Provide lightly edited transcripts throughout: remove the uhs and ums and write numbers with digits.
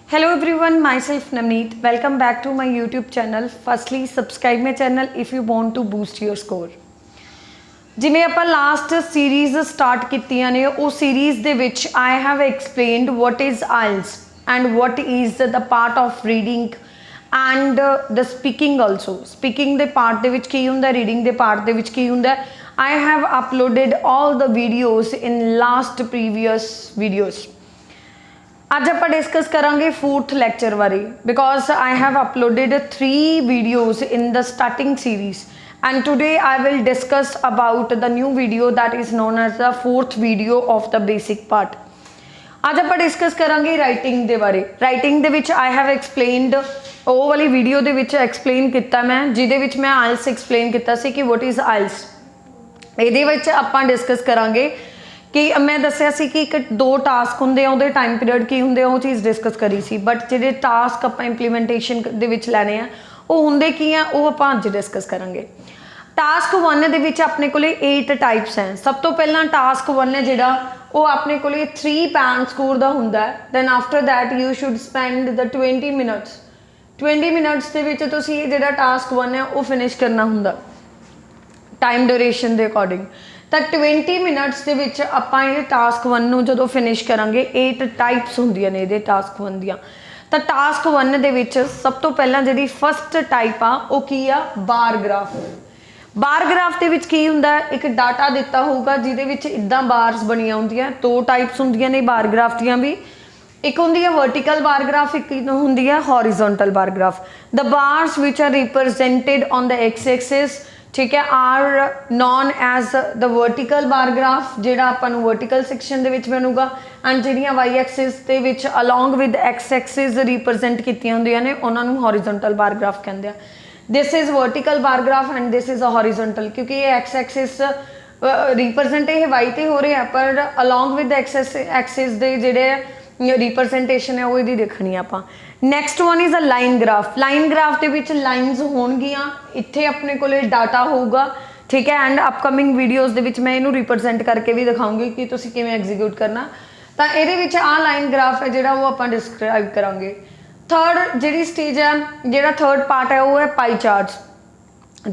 Hello everyone, myself Navneet. Welcome back to my YouTube channel. Firstly, subscribe my channel if you want to boost your score. जिमें ਆਪਾਂ last series start ਕੀਤੀਆਂ ਨੇ ਉਹ series ਦੇ ਵਿੱਚ I have explained what is IELTS and what is the part of reading and the speaking also. Speaking ਦੇ part ਦੇ ਵਿੱਚ ਕੀ ਹੁੰਦਾ, reading ਦੇ part ਦੇ ਵਿੱਚ ਕੀ ਹੁੰਦਾ. I have uploaded all the videos in last previous videos. आज आप डिस्कस करांगे फोर्थ लेक्चर बारे because I have uploaded 3 videos in the starting series and today I will discuss about the new video that is known as the fourth video of the basic part. आज आप discuss करांगे writing के बारे। Writing दे विच I have एक्सप्लेनड वो वाली video they which explain किया मैं जिहदे विच मैं आइल्स एक्सप्लेन किया सी कि वट इज़ आइल्स। इहदे विच आपां डिस्कस करांगे कि मैं दसिया सी कि एक 2 टास्क होंदे आ उहदे टाइम पीरियड की होंदे वो चीज़ डिस्कस करी सी बट जिहड़े टास्क आपां इंप्लीमेंटेशन दे विच लैने आ वो होंदे की आ वो आपां अज डिस्कस करांगे। टास्क 1 दे विच अपने कोले 8 टाइप्स हैं। सब तो पहला टास्क 1 है जिहड़ा वो अपने कोले 3 पैन स्कोर दा हुंदा है। Then after that you should spend the 20 minutes दे विच तुसीं जिहड़ा टास्क 1 है वो फिनिश करना हुंदा टाइम ड्यूरेशन के अकॉर्डिंग। तो 20 मिनट्स के विच आपां ये टास्क 1 नूं जदों फिनिश करांगे 8 टाइप्स होंदियां ने इहदे टास्क 1 दियां। तो टास्क 1 दे विच सब तो पहला जिहड़ी फस्ट टाइप आ वो की आ बार ग्राफ। बार ग्राफ दे विच की हुंदा है एक डाटा दिता होगा जिहदे विच इदां बार्स बणियां हुंदियां। 2 टाइप्स होंदियां ने बार ग्राफ दियां भी, एक होंदी है वर्टिकल बार ग्राफ, एक होंदी है horizontal bar graph. The bars which are represented on the X axis ठीक है are known as the vertical bar graph जिहड़ा आपां नूं वर्टिकल सैक्शन दे विच बनूगा एंड जिहड़ियां वाई एक्सिस दे विच along with X axis represent कीतियां हुंदियां ने उहनां नूं हॉरिजॉन्टल बार ग्राफ कहंदे आ। This is vertical bar graph and this is a horizontal क्योंकि ये एक्स एक्सिस रिप्रजेंट ये वाई ते हो रहा है पर अलॉन्ग विद एक्स एक्सिस दे जिहड़े रिप्रजेंटेशन है वो इहदी देखनी है आपां। Next one is a line graph. Line graph के विच लाइनस होणगियां इत्थे अपने कोले डाटा होगा ठीक है एंड अपकमिंग वीडियोज़ दे विच मैं इनू रिप्रजेंट करके भी दिखाऊंगी कि तुसीं किवें एग्जीक्यूट करना। तो इहदे विच आ लाइन ग्राफ है जिहड़ा वो आपां डिस्क्राइब करांगे। थर्ड जिहड़ी स्टेज है जिहड़ा थर्ड पार्ट है वो है पाई चार्ट्स।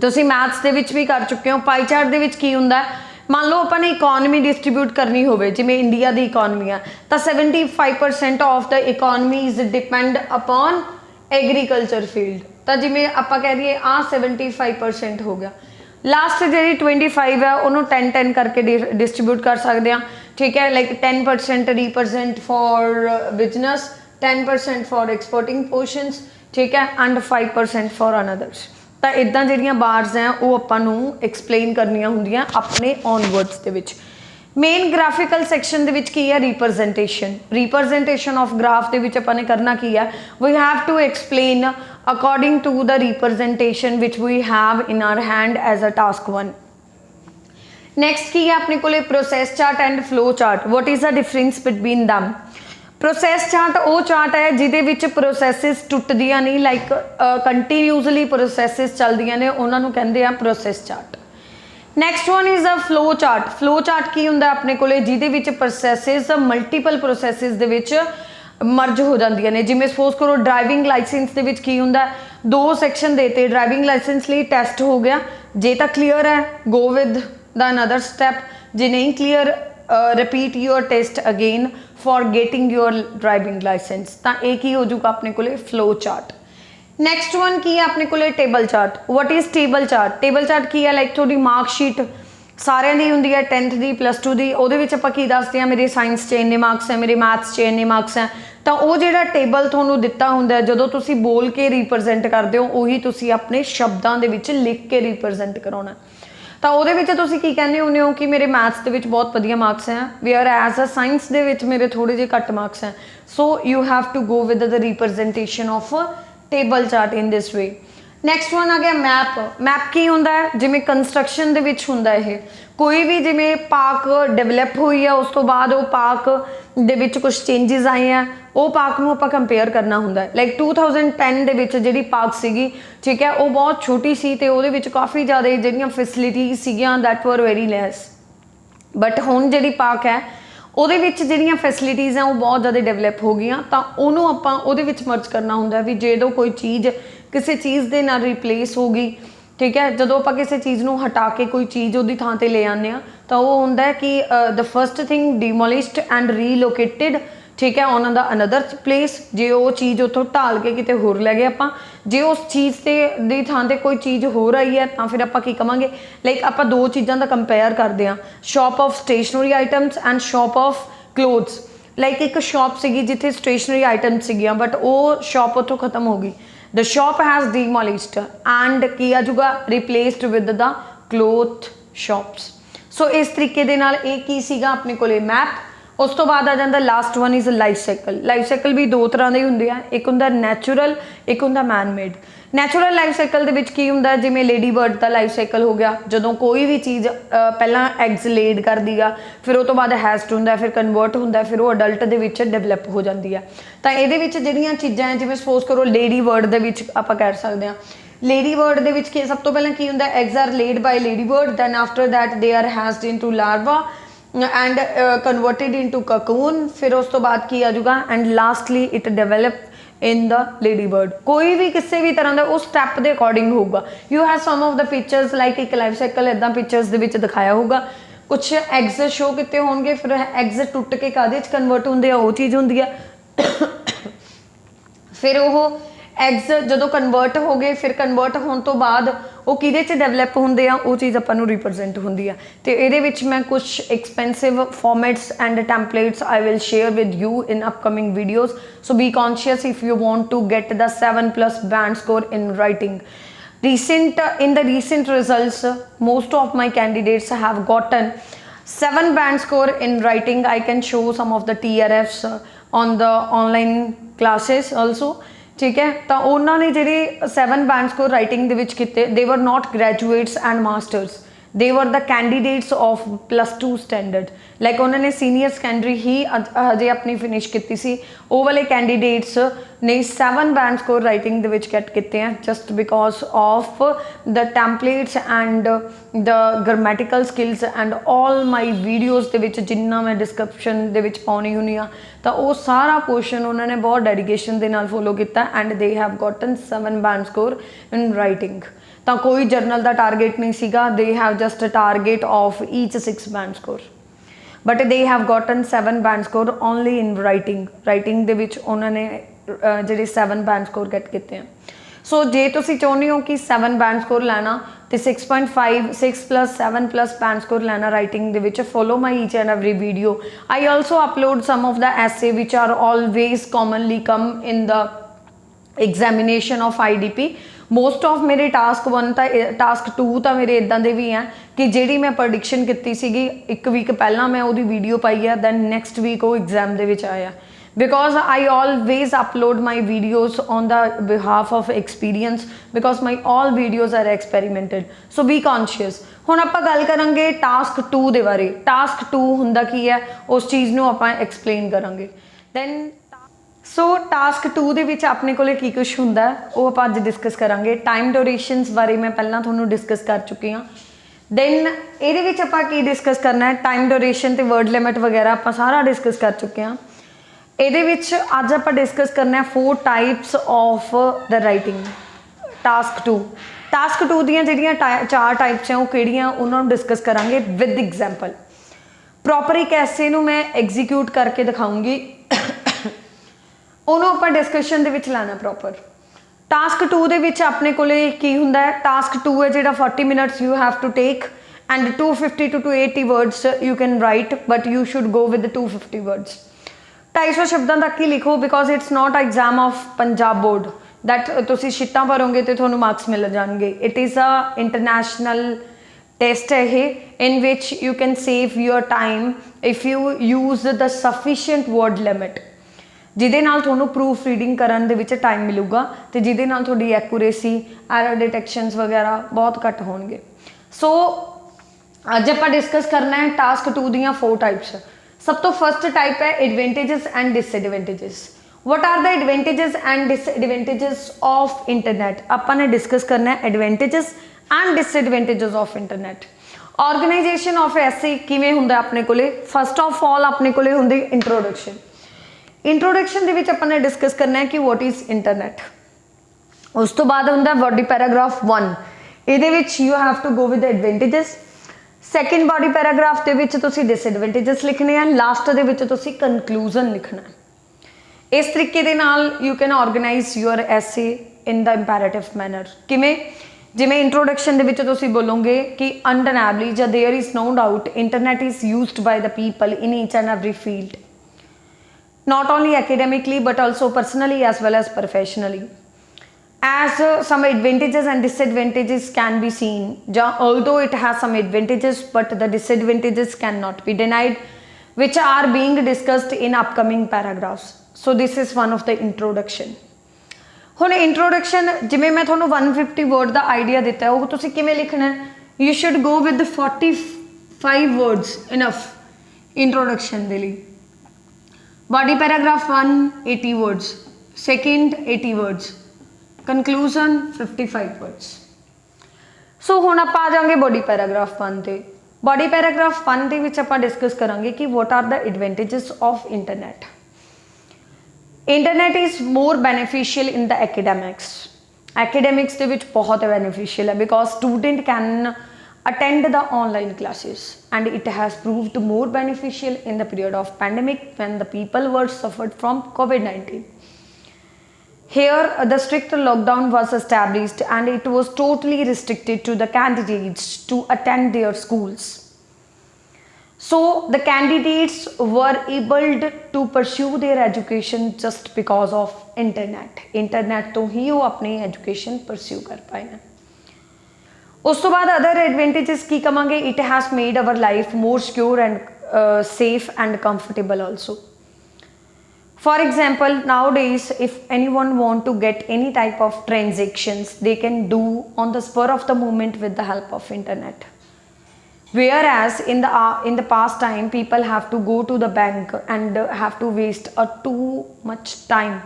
तुसीं मैथ्स दे विच भी कर चुके हो। पाई चार्ट दे विच की हुंदा है मान लो अपने इकोनॉमी डिस्ट्रीब्यूट करनी होवे जिवें इंडिया की इकोनॉमी है तो 75% of the economy is depend upon agriculture field. तो जिवें आपां कह दईए आ 75% हो गया। लास्ट जी 25 है उन्होंने 10-10 करके डिस्ट्रीब्यूट कर सकते हैं ठीक है। Like 10% represent for business, 10% for exporting portions ठीक है एंड 5% फॉर अनदर्स। तो इदां जिहड़ियां बार्स हैं वो आपां नूं एक्सप्लेन करनियां हुंदियां अपने ऑनवर्ड्स दे विच। मेन ग्राफिकल सैक्शन दे विच की है रिप्रजेंटेशन ऑफ ग्राफ दे विच आपां ने करना की है we have to explain according to the representation which we have in our hand as a task 1। Next की है अपने कोले process chart and flow chart. What is the difference between them. Process chart वो chart है जिहदे विच प्रोसैसिस टुटदियां नहीं like कंटीन्यूसली प्रोसैसिस चलदियां ने उन्हां नूं कहंदे आ process chart. Next one is a flow chart. Flow chart की हुंदा अपने कोले जिहदे विच प्रोसैसिस मल्टीपल प्रोसैसिस दे विच मर्ज हो जांदियां ने। जिवें सपोज करो ड्राइविंग लाइसेंस दे विच की हुंदा 2 सैक्शन देते ड्राइविंग लाइसेंस लिए टेस्ट हो गया जे तां क्लीयर है go with the another step, जे नहीं clear repeat your test again for getting your driving license. तो एक ही हो जाऊगा अपने कोले फ्लो चार्ट। नैक्सट वन की है अपने कोले table chart. What is table chart. Table chart की है लाइक थोड़ी मार्कशीट सारिਆਂ ਦੀ ਹੁੰਦੀ है 10th ਦੀ +2 ਦੀ ਉਹਦੇ ਵਿੱਚ ਆਪਾਂ ਕੀ ਦੱਸਦੇ ਆ ਮੇਰੇ ਸਾਇੰਸ 'ਚ ਇੰਨੇ ਮਾਰਕਸ ਹੈ ਮੇਰੇ ਮੈਥਸ 'ਚ ਇੰਨੇ ਮਾਰਕਸ ਹੈ ਤਾਂ ਉਹ ਜਿਹੜਾ ਟੇਬਲ ਤੁਹਾਨੂੰ ਦਿੱਤਾ ਹੁੰਦਾ ਜਦੋਂ ਤੁਸੀਂ ਬੋਲ ਕੇ ਰਿਪਰੈਜ਼ੈਂਟ ਕਰਦੇ ਹੋ ਉਹੀ ਤੁਸੀਂ ਆਪਣੇ ਸ਼ਬਦਾਂ ਦੇ ਵਿੱਚ ਲਿਖ ਕੇ ਰਿਪਰੈਜ਼ੈਂਟ ਕਰਾਉਣਾ। ਤਾਂ ਉਹਦੇ ਵਿੱਚ ਤੁਸੀਂ ਕੀ ਕਹਿੰਦੇ ਹੁੰਦੇ ਹੋ ਕਿ ਮੇਰੇ ਮੈਥਸ ਦੇ ਵਿੱਚ ਬਹੁਤ ਵਧੀਆ ਮਾਰਕਸ ਹੈ ਵੇਅਰ ਐਜ਼ ਅ ਸਾਇੰਸ ਦੇ ਵਿੱਚ ਮੇਰੇ ਥੋੜੇ ਜਿਹੇ ਘੱਟ ਮਾਰਕਸ ਹੈ। So you have to go with the representation of table chart in this way. Next one आ गया मैप। मैप की हुंदा है जिवें कंस्ट्रक्शन दे विच हुंदा है कोई भी जिवें पार्क डेवलप हुई है उस तो बाद वो पार्क दे विच कुछ चेंजिज आए हैं वो पार्क नूं आपां कंपेयर करना हुंदा है। लाइक 2010 दे विच जिहड़ी पार्क सीगी ठीक है वो बहुत छोटी सी ते उहदे विच काफ़ी ज़्यादा जिहड़ियां फैसिलिटीज़ सीगियां that were very less but हुण जिहड़ी पार्क है ਉਹਦੇ ਵਿੱਚ ਜਿਹੜੀਆਂ ਫੈਸਿਲਿਟੀਜ਼ ਆ ਉਹ ਬਹੁਤ ਜ਼ਿਆਦਾ ਡਿਵੈਲਪ ਹੋ ਗਈਆਂ, ਤਾਂ ਉਹਨੂੰ ਆਪਾਂ ਉਹਦੇ ਵਿੱਚ ਮਰਜ ਕਰਨਾ ਹੁੰਦਾ ਵੀ ਜਦੋਂ ਕੋਈ ਚੀਜ਼ ਕਿਸੇ ਚੀਜ਼ ਦੇ ਨਾਲ ਰਿਪਲੇਸ ਹੋ ਗਈ, ਠੀਕ ਹੈ, ਜਦੋਂ ਆਪਾਂ ਕਿਸੇ ਚੀਜ਼ ਨੂੰ ਹਟਾ ਕੇ ਕੋਈ ਚੀਜ਼ ਉਹਦੀ ਥਾਂ ਤੇ ਲੈ ਆਉਂਦੇ ਹਾਂ ਤਾਂ ਉਹ ਹੁੰਦਾ ਹੈ ਕਿ ਦ ਫਸਟ ਥਿੰਗ ਡੀਮੋਲਿਸ਼ਡ ਐਂਡ ਰੀਲੋਕੇਟਡ, ਠੀਕ ਹੈ, ਉਹਨਾਂ ਦਾ ਅਨਦਰ ਪਲੇਸ। ਜੇ ਉਹ ਚੀਜ਼ ਉੱਥੋਂ ਢਾਲ ਕੇ ਕਿਤੇ ਹੋਰ ਲੈ ਗਏ ਆਪਾਂ, ਜੇ ਉਸ ਚੀਜ਼ ਤੇ ਦੀ ਥਾਂ ਤੇ ਕੋਈ ਚੀਜ਼ ਹੋਰ ਆਈ ਹੈ ਤਾਂ ਫਿਰ ਆਪਾਂ ਕੀ ਕਵਾਂਗੇ, ਲਾਈਕ ਆਪਾਂ ਦੋ ਚੀਜ਼ਾਂ ਦਾ ਕੰਪੇਅਰ ਕਰਦੇ ਹਾਂ, shop of stationery items and shop of clothes. Like ਇੱਕ ਸ਼ਾਪ ਸੀਗੀ ਜਿੱਥੇ ਸਟੇਸ਼ਨਰੀ ਆਈਟਮ ਸੀਗੀਆਂ ਬਟ ਉਹ ਸ਼ਾਪ ਉੱਥੋਂ ਖਤਮ ਹੋ ਗਈ, ਦ ਸ਼ਾਪ ਹੈਜ਼ ਡੀਮੋਲਿਸ਼ਡ ਐਂਡ ਕੀ ਆ ਜੂਗਾ ਰਿਪਲੇਸਡ ਵਿਦ ਦਾ ਕਲੋਥ ਸ਼ਾਪਸ। ਸੋ ਇਸ ਤਰੀਕੇ ਦੇ ਨਾਲ ਇਹ ਕੀ ਸੀਗਾ ਆਪਣੇ ਕੋਲੇ ਮੈਪ। ਉਸ ਤੋਂ ਬਾਅਦ ਆ ਜਾਂਦਾ last one is life cycle. Life cycle ਵੀ ਦੋ ਤਰ੍ਹਾਂ ਦੇ ਹੀ ਹੁੰਦੇ ਆ, ਇੱਕ ਹੁੰਦਾ ਨੈਚੁਰਲ, ਇੱਕ ਹੁੰਦਾ ਮੈਨ ਮੇਡ। ਨੈਚੁਰਲ ਲਾਈਫ ਸਾਈਕਲ ਦੇ ਵਿੱਚ ਕੀ ਹੁੰਦਾ, ਜਿਵੇਂ ਲੇਡੀ ਬਰਡ ਦਾ ਲਾਈਫ ਸਾਈਕਲ ਹੋ ਗਿਆ, ਜਦੋਂ ਕੋਈ ਵੀ ਚੀਜ਼ ਪਹਿਲਾਂ ਐਗਸ ਲੇਡ ਕਰਦੀ ਆ, ਫਿਰ ਉਹ ਤੋਂ ਬਾਅਦ ਹੈਸਟ ਹੁੰਦਾ, ਫਿਰ ਕਨਵਰਟ ਹੁੰਦਾ, ਫਿਰ ਉਹ ਅਡਲਟ ਦੇ ਵਿੱਚ ਡਿਵੈਲਪ ਹੋ ਜਾਂਦੀ ਆ। ਤਾਂ ਇਹਦੇ ਵਿੱਚ ਜਿਹੜੀਆਂ ਚੀਜ਼ਾਂ ਹੈ, ਜਿਵੇਂ ਸਪੋਜ਼ ਕਰੋ ਲੇਡੀ ਬਰਡ ਦੇ ਵਿੱਚ ਆਪਾਂ ਕਹਿ ਸਕਦੇ ਹਾਂ, ਲੇਡੀ ਬਰਡ ਦੇ ਵਿੱਚ ਕੀ ਸਭ ਤੋਂ ਪਹਿਲਾਂ ਕੀ ਹੁੰਦਾ, eggs are laid by ladybird, then after that they are hatched into larva and converted into cocoon, फिर उस तो बाद की आ जाऊगा and lastly it develop in the lady bird। कोई भी किसी भी तरह का उस स्टैप के अकॉर्डिंग होगा। you have some of the pictures like एक लाइफ साइकिल इदा पिक्चर्स दे विच दिखाया होगा, कुछ एग्स शो किते होंगे, फिर एग्स टुट के काहदे च कन्वर्ट होंदे आ, वो चीज़ होंदी है। फिर वो एग्स जो कन्वर्ट हो गए, फिर कन्वर्ट होने तो बाद वो किहदे च डेवलप होंदे आ, वो चीज़ आपां नूं रिप्रजेंट होंदी है। तो इहदे विच मैं कुछ expensive formats and templates I will share with you in upcoming videos. So be conscious if you want to get the 7+ band score in writing। In the recent results, most of my candidates have gotten 7 band score in writing। I can show some of the TRFs on the online classes also, ठीक है। तो उन्होंने ਜਿਹੜੇ 7 band score writing ਦੇ ਵਿੱਚ ਕੀਤੇ, they were not graduates and masters, they were the candidates of +2 standard। Like उन्होंने senior secondary ही हजे अपनी फिनिश की सी, वो वाले कैंडीडेट्स ने 7 band score writing ਦੇ ਵਿੱਚ गेट किए हैं just because of the templates and the grammatical skills and all my videos ਦੇ ਵਿੱਚ जिन्ना मैं डिस्क्रिप्शन ਦੇ ਵਿੱਚ पाउनी हुई हाँ, तो वो सारा पोर्शन उन्होंने बहुत डेडिकेशन के नाल फॉलो किया and they have gotten 7 band score in writing. तो कोई जर्नल का टारगेट नहीं सीगा, they have just a target of each 6 band score, but they have gotten 7 band score only in writing. Writing दे विच उन्होंने ਜਿਹੜੇ 7 band score गेट किए हैं। सो जे तुसी चाਹੁੰਦੇ हो कि 7 band score लैना तो 6.5 6+7+ band score लैना राइटिंग दे विच, follow my each and every video. I also upload some of the essay which are always commonly come in the examination of IDP। Most of मेरे टास्क 1 तो task 2 तो मेरे इदा के भी हैं कि जी मैं प्रडिक्शन की सी 1 वीक पहला मैं वो वीडियो पाई है, दैन नैक्सट वीक वो एग्जाम के आया, because I always upload my videos on the behalf of experience, because my all videos are experimented. So be conscious. हुण आपां गल करांगे टास्क 2 के बारे। टास्क 2 हुंदा की है, उस चीज़ नूं आपां एक्सप्लेन करांगे। दैन सो टास्क 2 ਦੇ ਵਿੱਚ ਆਪਣੇ ਕੋਲੇ ਕੀ ਕੁਛ ਹੁੰਦਾ ਉਹ ਆਪਾਂ ਅੱਜ ਡਿਸਕਸ ਕਰਾਂਗੇ। ਟਾਈਮ ਡਿਊਰੇਸ਼ਨਸ ਬਾਰੇ ਮੈਂ ਪਹਿਲਾਂ ਤੁਹਾਨੂੰ ਡਿਸਕਸ ਕਰ ਚੁੱਕੀ ਹਾਂ। ਦੈਨ ਇਹਦੇ ਵਿੱਚ ਆਪਾਂ ਕੀ ਡਿਸਕਸ ਕਰਨਾ ਹੈ, ਟਾਈਮ ਡਿਊਰੇਸ਼ਨ ਤੇ ਵਰਡ ਲਿਮਿਟ ਵਗੈਰਾ ਆਪਾਂ ਸਾਰਾ ਡਿਸਕਸ ਕਰ ਚੁੱਕੇ ਹਾਂ। ਇਹਦੇ ਵਿੱਚ ਅੱਜ ਆਪਾਂ ਡਿਸਕਸ ਕਰਨਾ ਹੈ 4 types of the writing. Task 2 ਦੀਆਂ ਜਿਹੜੀਆਂ 4 ਟਾਈਪਸ ਆ ਉਹ ਕਿਹੜੀਆਂ ਉਹਨਾਂ ਨੂੰ ਡਿਸਕਸ ਕਰਾਂਗੇ ਵਿਦ ਐਗਜ਼ਾਮਪਲ। ਪ੍ਰੋਪਰ ਇੱਕ ਐਸੇ ਨੂੰ ਮੈਂ ਐਗਜ਼ੀਕਿਊਟ ਕਰਕੇ ਦਿਖਾਉਂਗੀ, ਉਹਨੂੰ ਆਪਾਂ ਡਿਸਕਸ਼ਨ ਦੇ ਵਿੱਚ ਲੈਣਾ ਪ੍ਰੋਪਰ। टास्क 2 ਦੇ ਵਿੱਚ ਆਪਣੇ ਕੋਲੇ ਕੀ ਹੁੰਦਾ ਹੈ, टास्क 2 ਹੈ ਜਿਹੜਾ 40 minutes you have to take and 250 to 280 words you can write, but you should go with 250 words. 250 ਸ਼ਬਦਾਂ ਤੱਕ ਹੀ ਲਿਖੋ, because it's not exam of Punjab board that ਤੁਸੀਂ ਸ਼ੀਟਾਂ ਭਰੋਗੇ ਤੇ ਤੁਹਾਨੂੰ ਮਾਰਕਸ ਮਿਲ ਜਾਣਗੇ। It is a international test है ये, in which you can save your time if you use the sufficient word limit, ਜਿਹਦੇ ਨਾਲ ਤੁਹਾਨੂੰ ਪ੍ਰੂਫ ਰੀਡਿੰਗ ਕਰਨ ਦੇ ਵਿੱਚ ਟਾਈਮ ਮਿਲੂਗਾ ਤੇ ਜਿਹਦੇ ਨਾਲ ਤੁਹਾਡੀ ਐਕੂਰੇਸੀ, ਐਰਰ ਡਿਟੈਕਸ਼ਨਸ ਵਗੈਰਾ ਬਹੁਤ ਘੱਟ ਹੋਣਗੇ। ਸੋ ਅੱਜ ਆਪਾਂ ਡਿਸਕਸ ਕਰਨਾ ਹੈ ਟਾਸਕ 2 ਦੀਆਂ 4 ਟਾਈਪਸ। ਸਭ ਤੋਂ ਫਸਟ ਟਾਈਪ ਹੈ advantages and disadvantages. what are the advantages and disadvantages of internet? ਆਪਾਂ ਨੇ ਡਿਸਕਸ ਕਰਨਾ ਹੈ advantages and disadvantages of internet। Organization of essay किवें हुंदा अपने कोले फस्ट ऑफ ऑल अपने कोले हुंदी इंट्रोडक्शन। इंट्रोडक्शन दे विच आपां ने डिस्कस करना है कि व्हाट इज़ इंटरनेट। उस तो बाद हुंदा बॉडी पैराग्राफ 1, इहदे विच you have to go with the advantages. Second body paragraph दे विच तुसीं डिसएडवांटेजेस लिखने हैं, लास्ट दे विच तुसीं कंकलूजन लिखना है। इस तरीके दे नाल you can organise your essay in the imperative manner. किवें जिवें इंट्रोडक्शन दे विच तुसीं बोलोगे कि अनडनाबली ਜਾਂ there is no doubt internet is used by the people in each and every field, not only academically but also personally as well as professionally. As some advantages and disadvantages can be seen, although it has some advantages but the disadvantages cannot be denied, which are being discussed in upcoming paragraphs. So this is one of the introduction. ਹੁਣ introduction जिमें मैं थोड़ा 150 word का idea दिता है वो तुसीं किवें लिखना है, you should go with 45 words enough introduction के लिए। Body paragraph 1 80 words, second 80 words, conclusion 55 words. So हुण आपां आ जाएंगे बॉडी पैराग्राफ 1 ते। बॉडी पैराग्राफ 1 दे विच आपां डिस्कस करांगे कि what are the advantages of internet. Internet is more beneficial in the academics. Academics दे विच बहुत बेनीफिशियल है because student can attend the online classes and it has proved more beneficial in the period of pandemic when the people were suffered from COVID-19. Here the strict lockdown was established and it was totally restricted to the candidates to attend their schools. So the candidates were able to pursue their education just because of internet. Internet तो ही वो अपनी education pursue कर पाए हैं। उस तो बाद other advantages की कमांगे, it has made our life more secure and safe and comfortable also. For example nowadays if anyone want to get any type of transactions they can do on the spur of the moment with the help of internet, whereas in the past time people have to go to the bank and have to waste too much time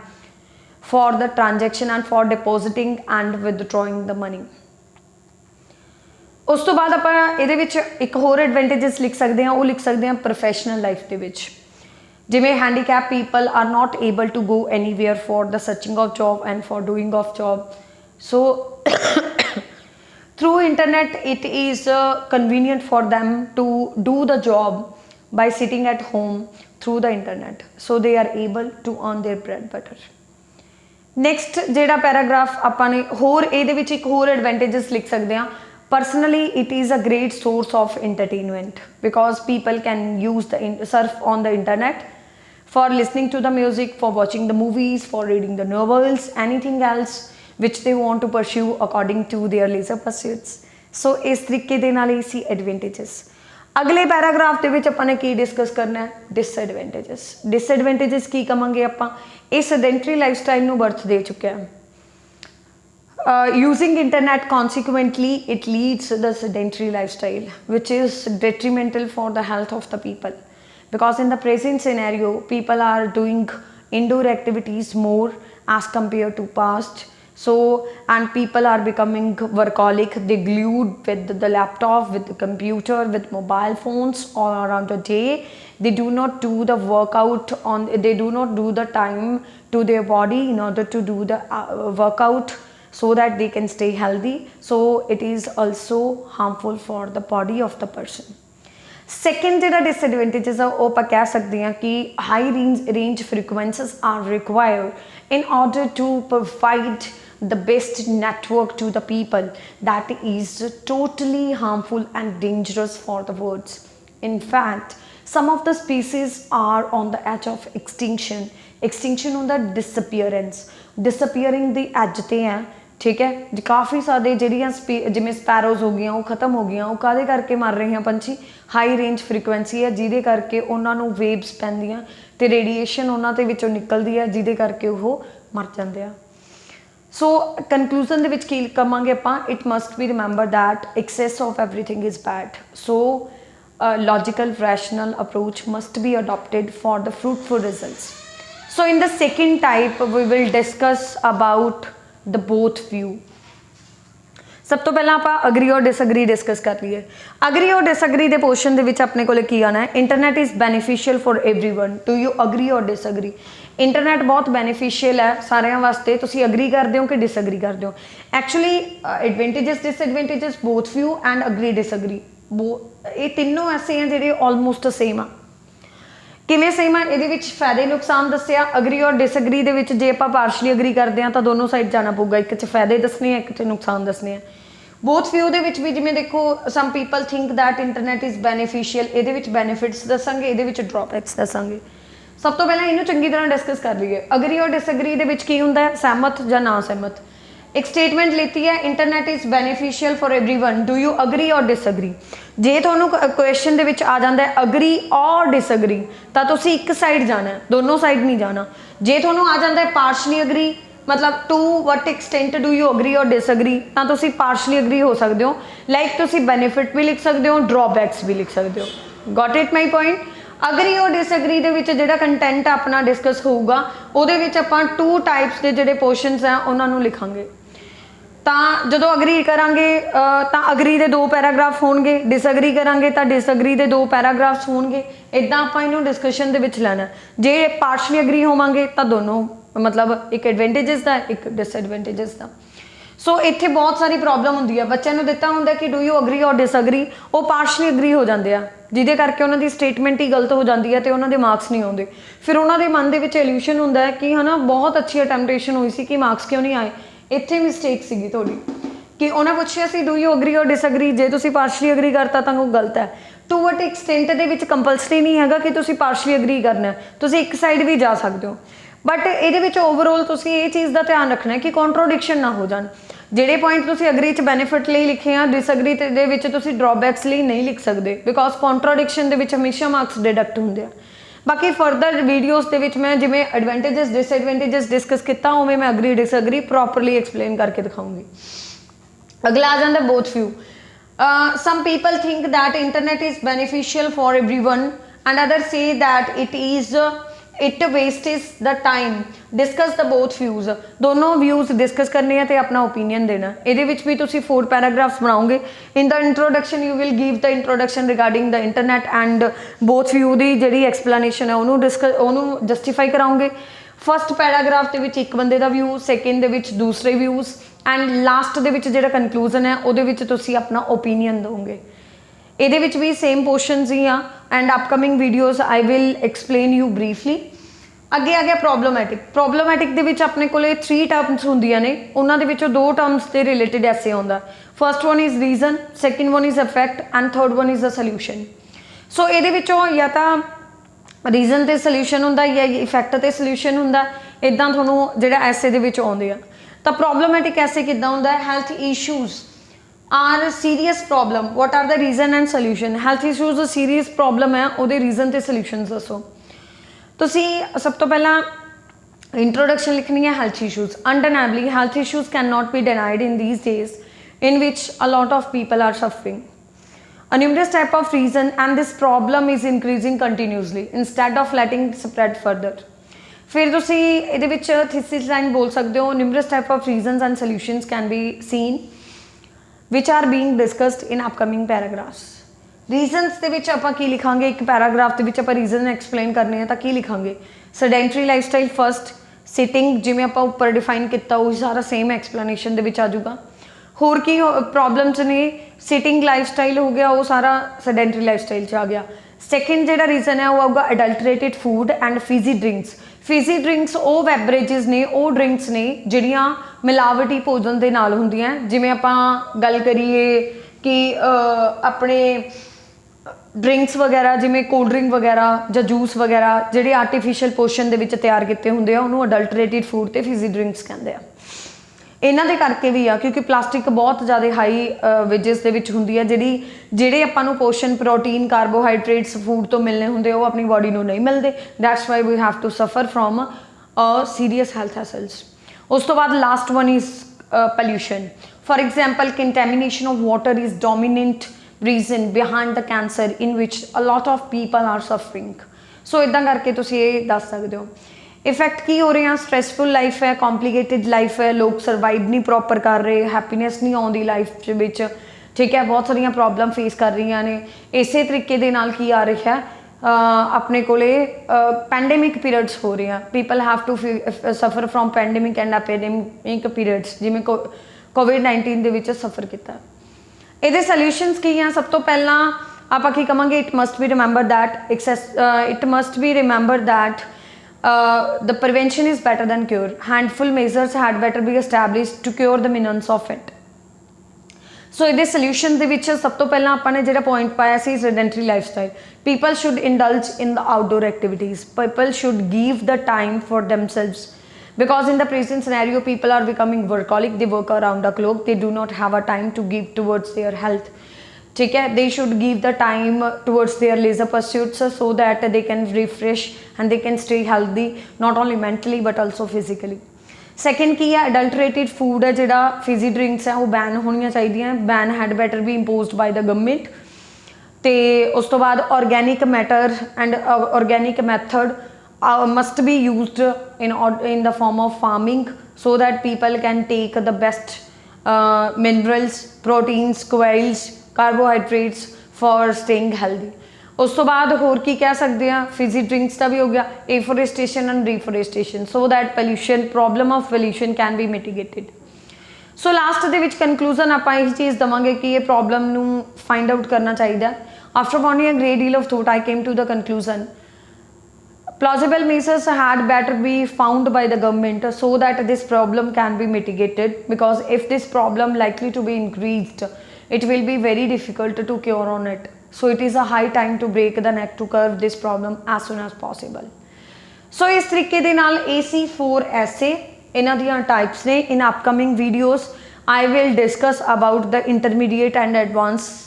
for the transaction and for depositing and withdrawing the money. उस तो बाद ਆਪਾਂ ਇਹਦੇ ਵਿੱਚ ਇੱਕ ਹੋਰ advantages ਲਿਖ ਸਕਦੇ ਹਾਂ, ਉਹ ਲਿਖ ਸਕਦੇ ਹਾਂ ਪ੍ਰੋਫੈਸ਼ਨਲ ਲਾਈਫ ਦੇ ਵਿੱਚ। ਜਿਵੇਂ handicap people are not able to go anywhere for the searching of job and for doing of job, so through internet it is convenient for them to do the job by sitting at home through the internet, so they are able to earn their bread butter. Next जिहड़ा paragraph आपां ने होर ਇਹਦੇ ਵਿੱਚ एक होर advantages लिख सकते हैं। Personally, it is a great source of entertainment because people can use the surf on the internet for listening to the music, for watching the movies, for reading the novels, anything else which they want to pursue according to their leisure pursuits. So इस तरीके दे नाल इसी advantages। अगले paragraph दे विच आपां ने की डिस्कस करना है, डिसएडवांटेजेस। डिसएडवांटेजेस की कहांगे आपां, इस सेडेंटरी लाइफस्टाइल नूं बर्थ दे चुके हैं। Using internet consequently it leads the sedentary lifestyle which is detrimental for the health of the people because in the present scenario people are doing indoor activities more as compared to past. So and people are becoming workaholic, they glued with the laptop, with the computer, with mobile phones all around the day. They do not do the workout they do not do the time to their body in order to do the workout so that they can stay healthy. So it is also harmful for the body of the person. Second जिहड़ा disadvantages है वो कह सकते हैं कि high range frequencies are required in order to provide the best network to the people, that is totally harmful and dangerous for the birds. In fact, some of the species are on the edge of extinction. Extinction on the disappearance, disappearing the edge ते हैं, ठीक है जी। काफ़ी सारे ਜਿਹੜੀਆਂ ਜਿਵੇਂ ਸਪੈਰੋਜ਼ ਹੋ ਗਈਆਂ ਉਹ ਖਤਮ ਹੋ ਗਈਆਂ, ਉਹ ਕਾਹਦੇ ਕਰਕੇ ਮਰ ਰਹੀਆਂ ਪੰਛੀ, ਹਾਈ ਰੇਂਜ ਫ੍ਰੀਕੁਐਂਸੀ ਹੈ ਜਿਹਦੇ ਕਰਕੇ ਉਹਨਾਂ ਨੂੰ ਵੇਵਸ ਪੈਂਦੀਆਂ ਤੇ ਰੇਡੀਏਸ਼ਨ ਉਹਨਾਂ ਦੇ ਵਿੱਚੋਂ ਨਿਕਲਦੀ ਹੈ ਜਿਹਦੇ ਕਰਕੇ ਉਹ ਮਰ ਜਾਂਦੇ ਆ। ਸੋ ਕਨਕਲੂਜਨ ਦੇ ਵਿੱਚ ਕੀ ਕਹਾਂਗੇ ਆਪਾਂ, it must B remember that access of everything is bad, so logical rational approach must be adopted for the fruitful results. So in the second type we will discuss about the both view. सब तो पहला आप agree or disagree discuss कर लीए। Agree or disagree के portion दे विच अपने कोले की आना है, internet is beneficial for everyone. Do you agree or disagree? Internet बहुत बेनीफिशियल है सारिਆਂ वास्ते, तुसी अग्री करते हो कि डिसअग्री करते हो? Actually advantages disadvantages both view and agree disagree ये तीनों ऐसे हैं ਜਿਹੜੇ ऑलमोस्ट सेम आ। किवें सेम आ? ਇਹਦੇ ਵਿੱਚ फायदे नुकसान दसिया। अग्री और डिसअग्री ਦੇ ਵਿੱਚ ਜੇ ਆਪਾਂ ਪਾਰਸ਼ਲੀ ਅਗਰੀ ਕਰਦੇ ਹਾਂ ਤਾਂ ਦੋਨੋਂ ਸਾਈਡ ਜਾਣਾ ਪਊਗਾ, ਇੱਕ 'ਚ फायदे दसने हैं, एक 'ਚ नुकसान दसने हैं। बोथ व्यू ਦੇ ਵਿੱਚ ਵੀ ਜਿਵੇਂ ਦੇਖੋ some people think that internet is beneficial, ਇਹਦੇ ਵਿੱਚ बेनिफिट्स दसांगे, ਇਹਦੇ ਵਿੱਚ ड्रॉबैक्स दसांगे। सब तो पहले इन्हू चंगी तरह डिस्कस कर लीए। अग्री और डिसअग्री ਦੇ ਵਿੱਚ ਕੀ ਹੁੰਦਾ ਹੈ, सहमत ਜਾਂ ना सहमत। एक स्टेटमेंट लेती है internet is beneficial for everyone, do you agree or disagree? जे तुहानू क्वेश्चन दे विच आ जांदा है अग्री और डिसअग्री तां तुसीं एक साइड जाना है, दोनों साइड नहीं जाना। जे तुहानू आ जांदा है पार्शली अग्री मतलब to what extent do you agree or disagree तां तुसीं पार्शली अग्री हो सकते हो, लाइक तुसीं बेनीफिट भी लिख सकते हो, ड्रॉबैक्स भी लिख सकते हो। Got it my point? Agree or disagree दे विच जिहड़ा कंटेंट अपना डिस्कस होऊगा उहदे विच आपां टू टाइप्स के जिहड़े पोर्शनस हैं उन्हां नूं लिखांगे। ਤਾਂ ਜਦੋਂ ਅਗਰੀ ਕਰਾਂਗੇ ਤਾਂ ਅਗਰੀ ਦੇ 2 ਪੈਰਾਗ੍ਰਾਫ ਹੋਣਗੇ, ਡਿਸਅਗਰੀ ਕਰਾਂਗੇ ਤਾਂ ਡਿਸਅਗਰੀ ਦੇ 2 ਪੈਰਾਗ੍ਰਾਫਸ ਹੋਣਗੇ। ਇੱਦਾਂ ਆਪਾਂ ਇਹਨੂੰ ਡਿਸਕਸ਼ਨ ਦੇ ਵਿੱਚ ਲੈਣਾ। ਜੇ ਪਾਰਸ਼ਲੀ ਅਗਰੀ ਹੋਵਾਂਗੇ ਤਾਂ ਦੋਨੋਂ मतलब एक एडवेंटेजेस ਦਾ एक डिसएडवेंटेजेस ਦਾ। सो ਇੱਥੇ बहुत सारी प्रॉब्लम ਹੁੰਦੀ ਹੈ। ਬੱਚਿਆਂ ਨੂੰ ਦਿੱਤਾ ਹੁੰਦਾ ਕਿ do you agree or disagree, ਉਹ ਪਾਰਸ਼ਲੀ ਅਗਰੀ ਹੋ ਜਾਂਦੇ ਆ ਜਿਹਦੇ ਕਰਕੇ ਉਹਨਾਂ ਦੀ ਸਟੇਟਮੈਂਟ ਹੀ ਗਲਤ ਹੋ ਜਾਂਦੀ ਹੈ ਤੇ ਉਹਨਾਂ ਦੇ ਮਾਰਕਸ ਨਹੀਂ ਆਉਂਦੇ। ਫਿਰ ਉਹਨਾਂ ਦੇ ਮਨ ਦੇ ਵਿੱਚ ਇਲੂਸ਼ਨ ਹੁੰਦਾ ਹੈ ਕਿ ਹਨਾ ਬਹੁਤ ਅੱਛੀ ਅਟੈਂਪਟੇਸ਼ਨ ਹੋਈ ਸੀ ਕਿ ਮਾਰਕਸ ਕਿਉਂ ਨਹੀਂ ਆਏ। ਇੱਥੇ ਮਿਸਟੇਕ ਸੀਗੀ ਤੁਹਾਡੀ ਕਿ ਉਹਨਾਂ ਪੁੱਛਿਆ ਸੀ ਡੂ ਯੂ ਅਗਰੀ ਔਰ ਡਿਸਅਗਰੀ, ਜੇ ਤੁਸੀਂ ਪਾਰਸ਼ਲੀ ਅਗਰੀ ਕਰਤਾ ਤਾਂ ਉਹ ਗਲਤ ਹੈ। ਟੂ ਵਟ ਐਕਸਟੈਂਟ ਦੇ ਵਿੱਚ ਕੰਪਲਸਰੀ ਨਹੀਂ ਹੈਗਾ ਕਿ ਤੁਸੀਂ ਪਾਰਸ਼ਲੀ ਅਗਰੀ ਕਰਨਾ, ਤੁਸੀਂ ਇੱਕ ਸਾਈਡ ਵੀ ਜਾ ਸਕਦੇ ਹੋ। ਬਟ ਇਹਦੇ ਵਿੱਚ ਓਵਰਆਲ ਤੁਸੀਂ ਇਹ ਚੀਜ਼ ਦਾ ਧਿਆਨ ਰੱਖਣਾ ਕਿ ਕੰਟਰੋਡਿਕਸ਼ਨ ਨਾ ਹੋ ਜਾਣ। ਜਿਹੜੇ ਪੁਆਇੰਟ ਤੁਸੀਂ ਅਗਰੀ 'ਚ ਬੈਨੀਫਿਟ ਲਈ ਲਿਖੇ ਆ, ਡਿਸਅਗਰੀ ਦੇ ਵਿੱਚ ਤੁਸੀਂ ਡਰੋਬੈਕਸ ਲਈ ਨਹੀਂ ਲਿਖ ਸਕਦੇ ਬਿਕੋਜ਼ ਕੰਟਰੋਡਿਕਸ਼ਨ ਦੇ ਵਿੱਚ ਹਮੇਸ਼ਾ ਮਾਰਕਸ ਡਿਡਕਟ ਹੁੰਦੇ ਆ। ਬਾਕੀ ਫਰਦਰ ਵੀਡੀਓਜ਼ ਦੇ ਵਿੱਚ ਮੈਂ ਜਿਵੇਂ ਐਡਵਾਂਟੇजेस डिसएडवांटेजेस डिस्कस ਕੀਤਾ ਉਵੇਂ ਮੈਂ ਅਗਰੀ ਡਿਸਅਗਰੀ ਪ੍ਰੋਪਰਲੀ ਐਕਸਪਲੇਨ ਕਰਕੇ ਦਿਖਾਉਂਗੀ। अगला आ जाता है both view. Some people think that internet is beneficial for everyone and other say that it wastage the time. Discuss the both views, दोनों व्यूज़ डिस्कस करने हैं तो अपना ओपीनियन देना। ये भी तुसी 4 पैराग्राफ्स बनाओगे। In the introduction you will give the introduction regarding the internet and both view की जी एक्सप्लेनेशन है उन्होंने जस्टिफाई कराओगे। फस्ट पैराग्राफ के एक बंदे का व्यू, सैकेंड के दूसरे व्यूज़ एंड लास्ट के जो कनक्लूजन है वो अपना ओपीनियन दोगे। ये भी सेम पोर्शनस ही आ and upcoming videos I will explain you briefly. अगे आ गया प्रॉब्लमैटिक दे विच अपने कोले 3 टर्म्स होंदियां ने, उन्हां दे विचों 2 टर्म्स के रिलेटेड ऐसे आउंदा। First one is reason, second one is effect and third one is the solution. So ये विचों या तो रीजन ते सल्यूशन हुंदा या इफेक्ट ते सल्यूशन हुंदा, इदां तुहानूं जिहड़ा ऐसे दे विच आउंदे आ। तो प्रॉब्लमैटिक ऐसे किद्दां हुंदा है, health issues are serious problem, what are the reason and solution. Health issues serious problem है, उहदे रीजन ते सल्यूशनस दसो। तुसी सब तो पहला इंट्रोडक्शन लिखनी है health issues. Undeniably health issues can not be denied in these days in which a lot of people are suffering a numerous type of reason and this problem is increasing continuously instead of letting spread further। फिर तुसी इहदे विच thesis line बोल सकते हो, numerous type of reasons and solutions can be seen which are being discussed in upcoming paragraphs। Reasons दे विच आपां की लिखांगे, एक पैराग्राफ दे विच आपां रीजन एक्सप्लेन करने हैं तां की लिखांगे। सेडेंटरी लाइफस्टाइल फर्स्ट, सिटिंग जिवें आपां उपर डिफाइन किया वो सारा सेम एक्सप्लेनेशन दे विच आ जाऊगा। होर की प्रॉब्लम्स ने, सिटिंग लाइफस्टाइल हो गया वो सारा सेडेंटरी लाइफस्टाइल च आ गया। सैकेंड जो रीजन है वो आऊगा adulterated food and fizzy drinks. Fizzy drinks वो बेवरेजेस ने, वो ड्रिंक्स ने जिहड़ियां मिलावटी भोजन के नाल हुंदियां, जिवें आपां गल करिए कि अपने ड्रिंक्स वगैरह जिमें कोल्ड ड्रिंक वगैरह या जूस वगैरह जिहड़े आर्टिफिशियल पोर्शन दे विच तैयार किए होंदे आ उहनूं अडल्टरेटेड फूड ते फिजी ड्रिंक्स कहंदे आ। इन्हां दे करके भी आ क्योंकि प्लास्टिक बहुत ज़्यादा हाई वेजेस दे विच हुंदी है, जिहड़े आपां नूं पोर्शन प्रोटीन कार्बोहाइड्रेट्स फूड तो मिलने होंदे वो अपनी बॉडी नूं नहीं मिलते। That's why we have to suffer from serious health hassles. उस तो बाद last one is pollution. For example contamination of water is dominant reason behind the cancer in which a lot of people are suffering. So इदां करके तुसीं ये दस सकते हो। इफेक्ट की हो रहे हैं, स्ट्रेसफुल लाइफ है, कॉम्प्लीकेटेड लाइफ है, लोग सर्वाइव नहीं प्रॉपर कर रहे, हैप्पीनेस नहीं आती लाइफ विच, ठीक है, बहुत सारिया प्रॉब्लम फेस कर रही ने। इस तरीके दे नाल की आ रहा है अपने कोले पैंडेमिक पीरियड्स हो रहे हैं, people have to suffer from pandemic and epidemic periods, जिमें कोविड-19 ਦੇ ਵਿੱਚ सफर किया। ਇਹਦੇ सॉल्यूशंस की हैं? सब तो पहला ਆਪਾਂ ਕੀ ਕਵਾਂਗੇ, it must be remember that the prevention is better than cure. Handful measures had better be established to cure the menace of it. सो ਇਹਦੇ ਸੋਲੂਸ਼ਨ ਦੇ ਵਿੱਚ ਸਭ ਤੋਂ ਪਹਿਲਾਂ ਆਪਾਂ ਨੇ ਜਿਹੜਾ ਪੁਆਇੰਟ ਪਾਇਆ ਸੀ, sedentary lifestyle. People should indulge in the outdoor activities, people should give the time for themselves, because in the present scenario people are becoming workaholic, they work around the clock, they do not have a time to give towards their health, ठीक है। they should give the time towards their leisure pursuits so that they can refresh and they can stay healthy not only mentally but also physically। Second की है, adulterated food है जिहड़ा Fiji drinks है वो ban होनी चाहिए, ban had better be imposed by the government. तो उस तो बाद organic matter and organic method must be used in the form of farming so that people can take the best minerals, proteins, oils, carbohydrates for staying healthy। उस तो बाद होर की कह सकते हैं, फिजी ड्रिंक्स का भी हो गया, afforestation and reforestation, so that pollution, problem of pollution can be mitigated. So last दे विच कनक्लूजन आप यही चीज़ देवांगे कि ये प्रॉब्लम नू फाइंड आउट करना चाहिए। After pondering a great deal of thought I came to the conclusion plausible measures had better be found by the government so that this problem can be mitigated, because if this problem likely to be increased it will be very difficult to cure on it, so it is a high time to break the neck to curb this problem as soon as possible। so इस तरीके दे नाल AC4 essay इन्हां दियां types ने। in upcoming videos I will discuss about the intermediate and advanced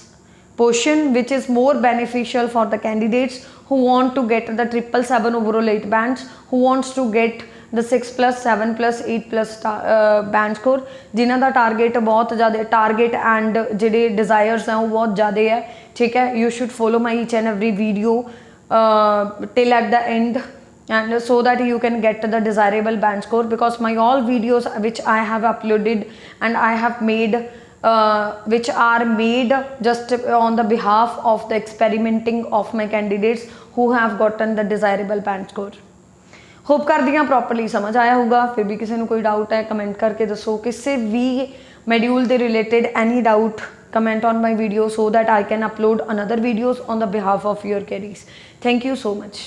portion which is more beneficial for the candidates who want to get the 777 overall 8 bands, who wants to get the 6+, 7+, 8+ band score, जिन्हों का target बहुत ज़्यादा, target and जिहड़े desires हैं वो बहुत ज़्यादा है, ठीक है। You should follow my each and every video till at the end and so that you can get the desirable band score, because my all videos which I have uploaded and I have made which are made just on the behalf of the experimenting of my candidates who have gotten the desirable band score। Hope कर दिया properly समझ आया होगा। फिर भी किसी को कोई डाउट है कमेंट करके दसो, किसी भी मॉड्यूल के related any doubt comment on my video so that I can upload another videos on the behalf of your queries। Thank you so much।